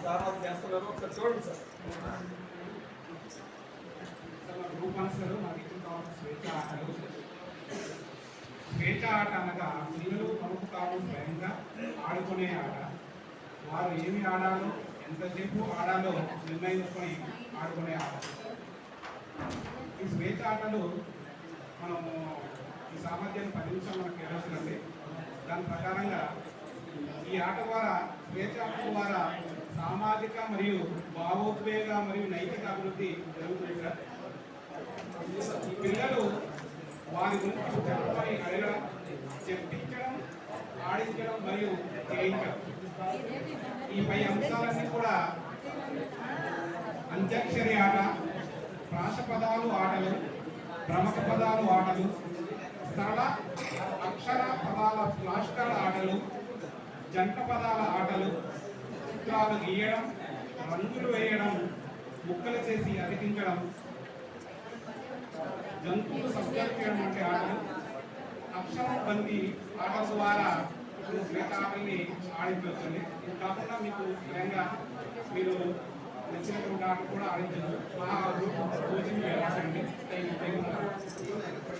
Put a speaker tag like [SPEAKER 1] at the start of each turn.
[SPEAKER 1] దానాలు చేస్తున్నారు, ఒకసారి చూడండి సార్.
[SPEAKER 2] రూపాన్సర్ మాకు ఇచ్చిన తర్వాత స్వేచ్ఛ ఆటలు. స్వేచ్ఛ ఆట అనగా పిల్లలు తమకు తాము స్వయంగా ఆడుకునే ఆట. వారు ఏమి ఆడాలో ఎంతసేపు ఆడాలో నిర్ణయించుకొని ఆడుకునే ఆట. ఈ స్వేచ్ఛ ఆటలు మనము ఈ సామర్థ్యాన్ని 10 నిమిషాలు మనకు కేటాయించాలండి. దాని ప్రకారంగా ఈ ఆట ద్వారా స్వేచ్ఛ ఆట ద్వారా సామాజిక మరియు భావోద్వేగ మరియు నైతిక అభివృద్ధి జరుగుతుంది సార్. ఈ పిల్లలు వారి గురించి చెప్పమని అడగడం, చెప్పించడం, ఆడించడం మరియు చేయించడం, ఈ 5 అంశాలన్నీ కూడా అంత్యాక్షరి ఆట, ప్రాస పదాలు ఆటలు, ప్రముఖ పదాలు ఆటలు, సరళ అక్షర పదాల ఫ్లాష్కార్డ్ ఆటలు, జంట పదాల ఆటలు, చిత్రాలు గీయడం, రంగులు వేయడం, ముక్కలు చేసి అతికించడం, జంతువులు సబ్జెక్ట్ చేయడం వంటి ఆటలు, అక్షరం బంతి ఆటల ద్వారా స్వేచ్ఛ ఆటల్ని ఆడించవచ్చండి. ఇది కాకుండా మీకు స్వయంగా మీరు నచ్చినటువంటి ఆటలు కూడా ఆడించవచ్చు. మా గ్రూప్ కోచింగ్ వెళ్ళాలండి.